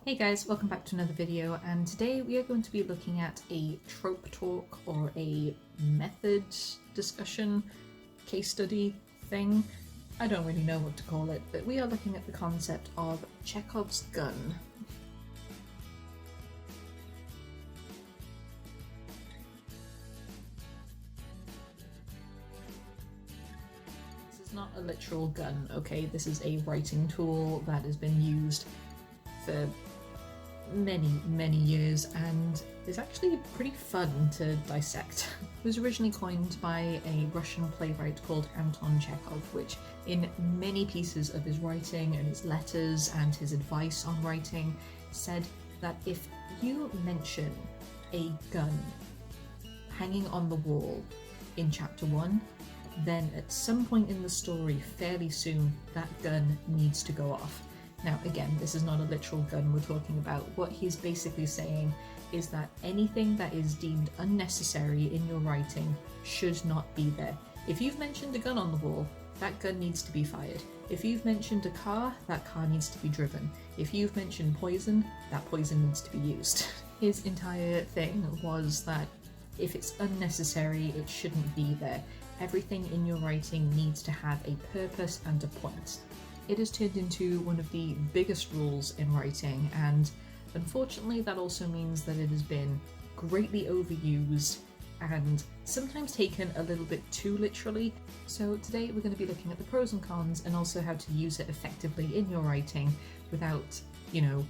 Hey guys, welcome back to another video, and today we are going to be looking at a trope talk or a method discussion, case study thing. I don't really know what to call it, but we are looking at the concept of Chekhov's gun. This is not a literal gun, okay? This is a writing tool that has been used for many years and is actually pretty fun to dissect. It was originally coined by a Russian playwright called Anton Chekhov, which in many pieces of his writing and his letters and his advice on writing said that if you mention a gun hanging on the wall in chapter 1, then at some point in the story fairly soon that gun needs to go off. Now again, this is not a literal gun we're talking about. What he's basically saying is that anything that is deemed unnecessary in your writing should not be there. If you've mentioned a gun on the wall, that gun needs to be fired. If you've mentioned a car, that car needs to be driven. If you've mentioned poison, that poison needs to be used. His entire thing was that if it's unnecessary, it shouldn't be there. Everything in your writing needs to have a purpose and a point. It has turned into one of the biggest rules in writing, and unfortunately that also means that it has been greatly overused and sometimes taken a little bit too literally. So today we're going to be looking at the pros and cons and also how to use it effectively in your writing without, you know,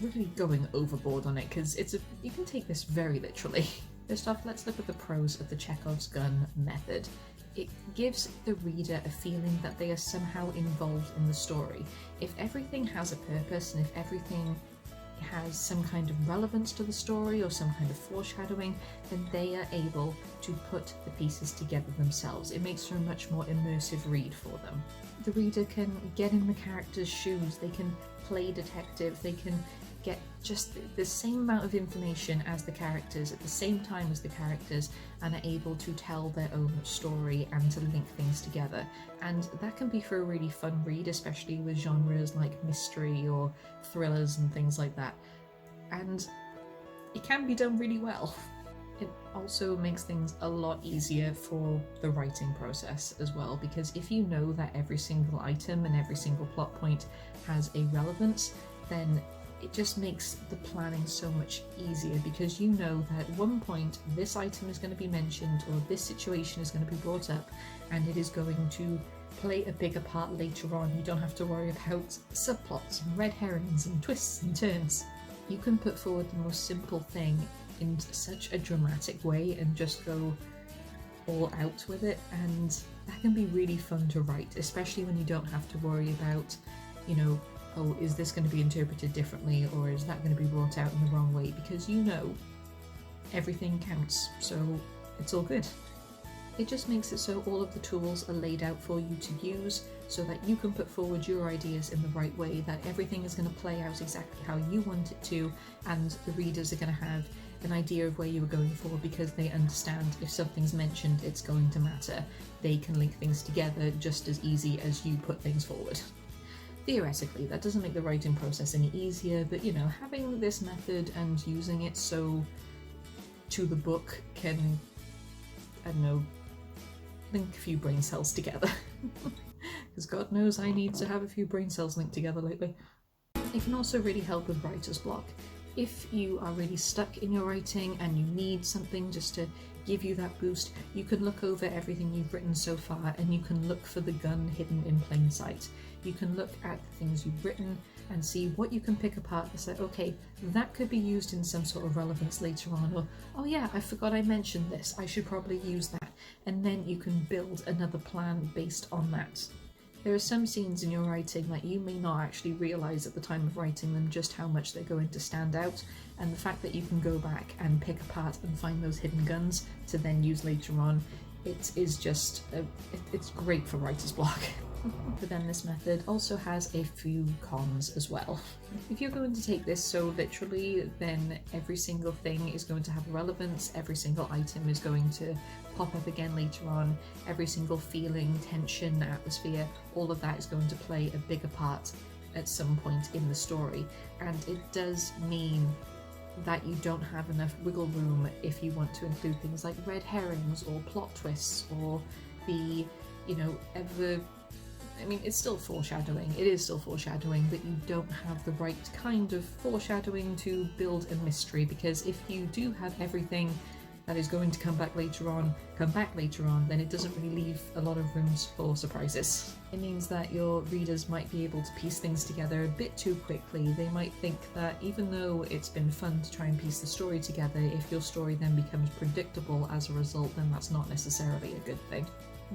really going overboard on it, because you can take this very literally. First off, let's look at the pros of the Chekhov's gun method. It gives the reader a feeling that they are somehow involved in the story. If everything has a purpose and if everything has some kind of relevance to the story or some kind of foreshadowing, then they are able to put the pieces together themselves. It makes for a much more immersive read for them. The reader can get in the character's shoes, they can play detective, they can get just the same amount of information as the characters at the same time as the characters and are able to tell their own story and to link things together. And that can be for a really fun read, especially with genres like mystery or thrillers and things like that. And it can be done really well. It also makes things a lot easier for the writing process as well, because if you know that every single item and every single plot point has a relevance, then it just makes the planning so much easier, because you know that at one point this item is going to be mentioned or this situation is going to be brought up and it is going to play a bigger part later on. You don't have to worry about subplots and red herrings and twists and turns. You can put forward the most simple thing in such a dramatic way and just go all out with it, and that can be really fun to write, especially when you don't have to worry about, you know, oh, is this going to be interpreted differently or is that going to be brought out in the wrong way, because you know everything counts, so it's all good. It just makes it so all of the tools are laid out for you to use so that you can put forward your ideas in the right way, that everything is going to play out exactly how you want it to, and the readers are going to have an idea of where you were going for, because they understand if something's mentioned it's going to matter. They can link things together just as easy as you put things forward. Theoretically, that doesn't make the writing process any easier, but you know, having this method and using it so to the book can, I don't know, link a few brain cells together. Because God knows I need to have a few brain cells linked together lately. It can also really help with writer's block. If you are really stuck in your writing and you need something just to give you that boost, you can look over everything you've written so far and you can look for the gun hidden in plain sight. You can look at the things you've written and see what you can pick apart and say, okay, that could be used in some sort of relevance later on, or oh yeah, I forgot I mentioned this, I should probably use that, and then you can build another plan based on that. There are some scenes in your writing that you may not actually realise at the time of writing them just how much they're going to stand out, and the fact that you can go back and pick apart and find those hidden guns to then use later on, it is just, it's great for writer's block. But then this method also has a few cons as well. If you're going to take this so literally, then every single thing is going to have relevance, every single item is going to pop up again later on, every single feeling, tension, atmosphere, all of that is going to play a bigger part at some point in the story, and it does mean that you don't have enough wiggle room if you want to include things like red herrings or plot twists or the, it's still foreshadowing, it is still foreshadowing, but you don't have the right kind of foreshadowing to build a mystery, because if you do have everything that is going to come back later on, then it doesn't really leave a lot of rooms for surprises. It means that your readers might be able to piece things together a bit too quickly. They might think that even though it's been fun to try and piece the story together, if your story then becomes predictable as a result, then that's not necessarily a good thing.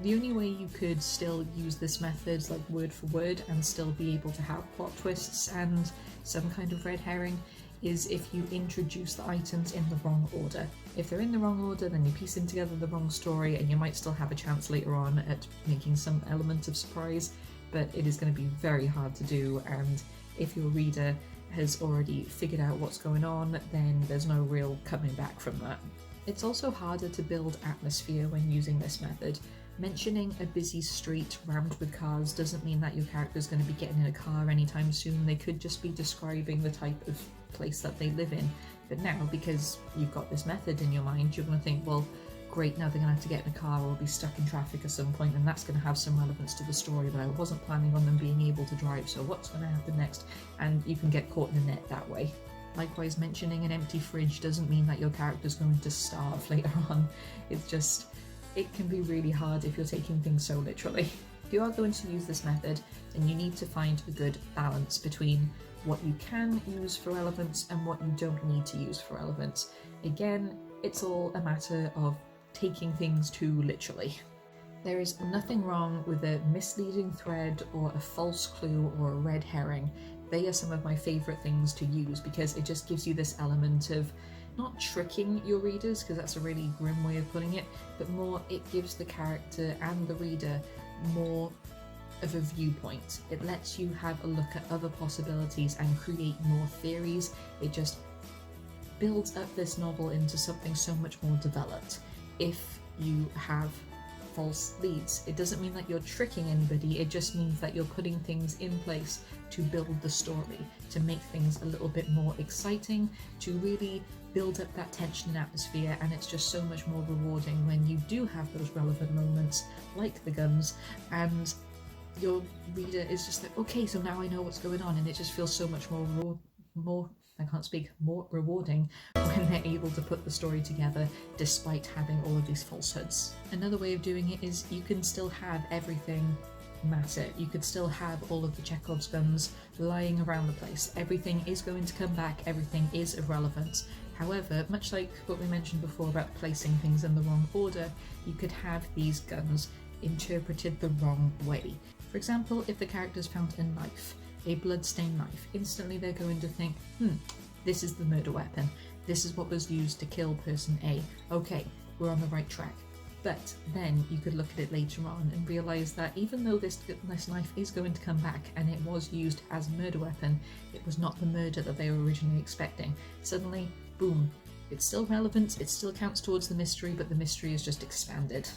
The only way you could still use this method, like word for word, and still be able to have plot twists and some kind of red herring is if you introduce the items in the wrong order. If they're in the wrong order, then you're piecing together the wrong story, and you might still have a chance later on at making some element of surprise, but it is going to be very hard to do, and if your reader has already figured out what's going on, then there's no real coming back from that. It's also harder to build atmosphere when using this method. Mentioning a busy street rammed with cars doesn't mean that your character's going to be getting in a car anytime soon. They could just be describing the type of place that they live in. But now, because you've got this method in your mind, you're going to think, well, great, now they're going to have to get in a car or be stuck in traffic at some point, and that's going to have some relevance to the story, but I wasn't planning on them being able to drive, so what's going to happen next? And you can get caught in a net that way. Likewise, mentioning an empty fridge doesn't mean that your character's going to starve later on. It's just, it can be really hard if you're taking things so literally. If you are going to use this method, then you need to find a good balance between what you can use for relevance and what you don't need to use for relevance. Again, it's all a matter of taking things too literally. There is nothing wrong with a misleading thread or a false clue or a red herring. They are some of my favourite things to use because it just gives you this element of not tricking your readers, because that's a really grim way of putting it, but more it gives the character and the reader more of a viewpoint. It lets you have a look at other possibilities and create more theories. It just builds up this novel into something so much more developed. If you have false leads, it doesn't mean that you're tricking anybody, it just means that you're putting things in place to build the story, to make things a little bit more exciting, to really build up that tension and atmosphere, and it's just so much more rewarding when you do have those relevant moments like the guns and your reader is just like, okay, so now I know what's going on, and it just feels so much more rewarding when they're able to put the story together despite having all of these falsehoods. Another way of doing it is you can still have everything matter. You could still have all of the Chekhov's guns lying around the place. Everything is going to come back, everything is irrelevant. However, much like what we mentioned before about placing things in the wrong order, you could have these guns interpreted the wrong way. For example, if the character's found a knife, a bloodstained knife, instantly they're going to think, this is the murder weapon. This is what was used to kill person A. Okay, we're on the right track. But then you could look at it later on and realise that even though this knife is going to come back and it was used as a murder weapon, it was not the murder that they were originally expecting. Suddenly, boom, it's still relevant, it still counts towards the mystery, but the mystery is just expanded.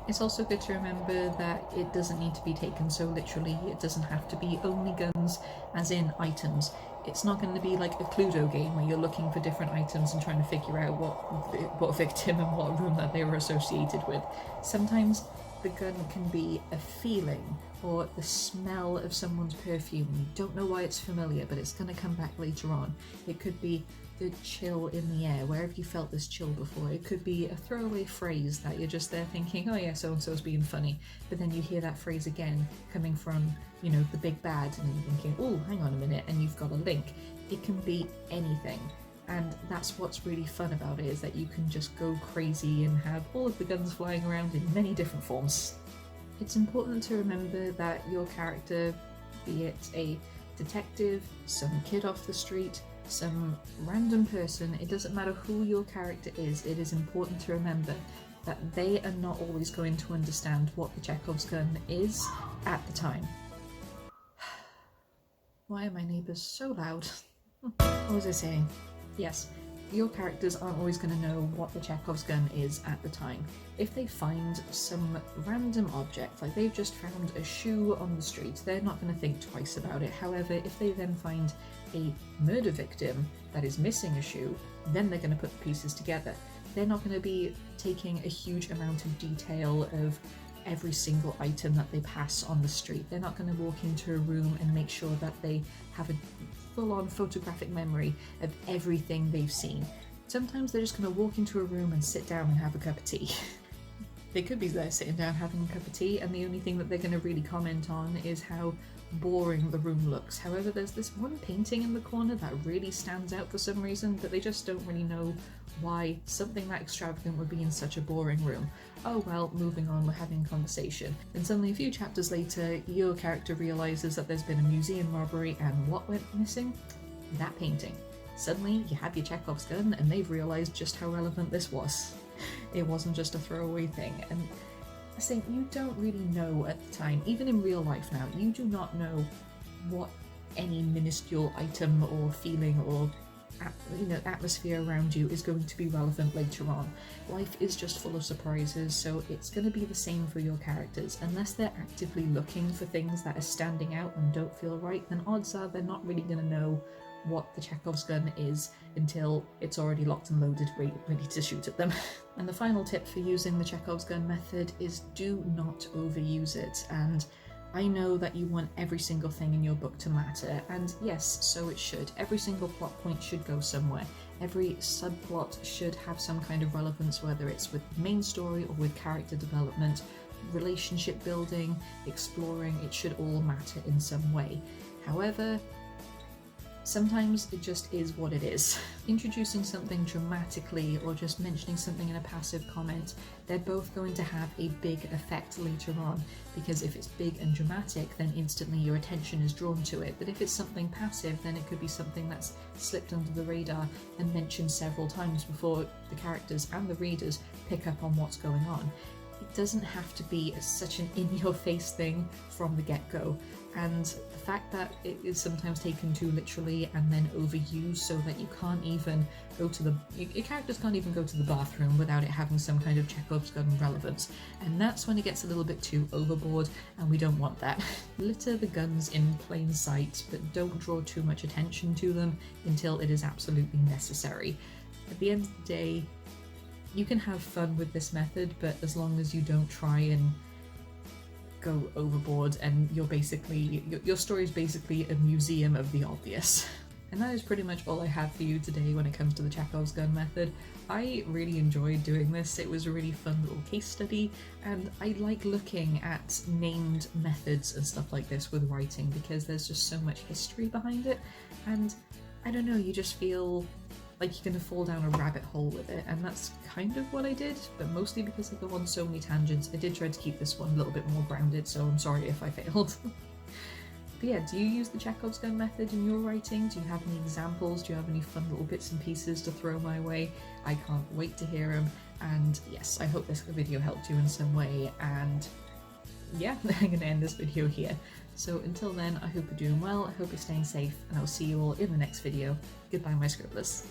It's also good to remember that it doesn't need to be taken so literally. It doesn't have to be only guns, as in items. It's not going to be like a Cluedo game where you're looking for different items and trying to figure out what victim and what room that they were associated with. Sometimes the gun can be a feeling or the smell of someone's perfume. You don't know why it's familiar, but it's going to come back later on. It could be the chill in the air. Where have you felt this chill before? It could be a throwaway phrase that you're just there thinking, oh yeah, so-and-so's being funny, but then you hear that phrase again coming from, the big bad, and you're thinking, oh, hang on a minute, and you've got a link. It can be anything, and that's what's really fun about it, is that you can just go crazy and have all of the guns flying around in many different forms. It's important to remember that your character, be it a detective, some kid off the street, some random person, it doesn't matter who your character is, it is important to remember that they are not always going to understand what the Chekhov's gun is at the time. Why are my neighbours so loud? What was I saying? Yes, your characters aren't always going to know what the Chekhov's gun is at the time. If they find some random object, like they've just found a shoe on the street, they're not going to think twice about it. However, if they then find a murder victim that is missing a shoe, then they're going to put the pieces together. They're not going to be taking a huge amount of detail of every single item that they pass on the street. They're not going to walk into a room and make sure that they have a full-on photographic memory of everything they've seen. Sometimes they're just going to walk into a room and sit down and have a cup of tea. They could be there sitting down having a cup of tea, and the only thing that they're going to really comment on is how boring the room looks. However, there's this one painting in the corner that really stands out for some reason, but they just don't really know why something that extravagant would be in such a boring room. Oh well, moving on, we're having a conversation. Then suddenly a few chapters later, your character realises that there's been a museum robbery, and what went missing? That painting. Suddenly you have your Chekhov's gun and they've realised just how relevant this was. It wasn't just a throwaway thing, and I think you don't really know at the time, even in real life now, you do not know what any minuscule item or feeling or atmosphere around you is going to be relevant later on. Life is just full of surprises, so it's going to be the same for your characters. Unless they're actively looking for things that are standing out and don't feel right, then odds are they're not really going to know what the Chekhov's gun is until it's already locked and loaded, ready to shoot at them. And the final tip for using the Chekhov's gun method is do not overuse it. And I know that you want every single thing in your book to matter, and yes, so it should. Every single plot point should go somewhere. Every subplot should have some kind of relevance, whether it's with the main story or with character development, relationship building, exploring. It should all matter in some way. However, sometimes it just is what it is. Introducing something dramatically or just mentioning something in a passive comment, they're both going to have a big effect later on, because if it's big and dramatic, then instantly your attention is drawn to it. But if it's something passive, then it could be something that's slipped under the radar and mentioned several times before the characters and the readers pick up on what's going on. It doesn't have to be such an in-your-face thing from the get-go. And the fact that it is sometimes taken too literally and then overused so that you can't even go to your characters can't even go to the bathroom without it having some kind of Chekhov's gun relevance. And that's when it gets a little bit too overboard, and we don't want that. Litter the guns in plain sight, but don't draw too much attention to them until it is absolutely necessary. At the end of the day, you can have fun with this method, but as long as you don't try and go overboard and your story is basically a museum of the obvious. And that is pretty much all I have for you today when it comes to the Chekhov's gun method. I really enjoyed doing this. It was a really fun little case study, and I like looking at named methods and stuff like this with writing because there's just so much history behind it, and I don't know, you just feel like you're going to fall down a rabbit hole with it, and that's kind of what I did, but mostly because I go on so many tangents. I did try to keep this one a little bit more grounded, so I'm sorry if I failed. But yeah, do you use the Chekhov's gun method in your writing? Do you have any examples? Do you have any fun little bits and pieces to throw my way? I can't wait to hear them, and yes, I hope this video helped you in some way, and yeah, I'm going to end this video here. So until then, I hope you're doing well, I hope you're staying safe, and I'll see you all in the next video. Goodbye, my scribblers.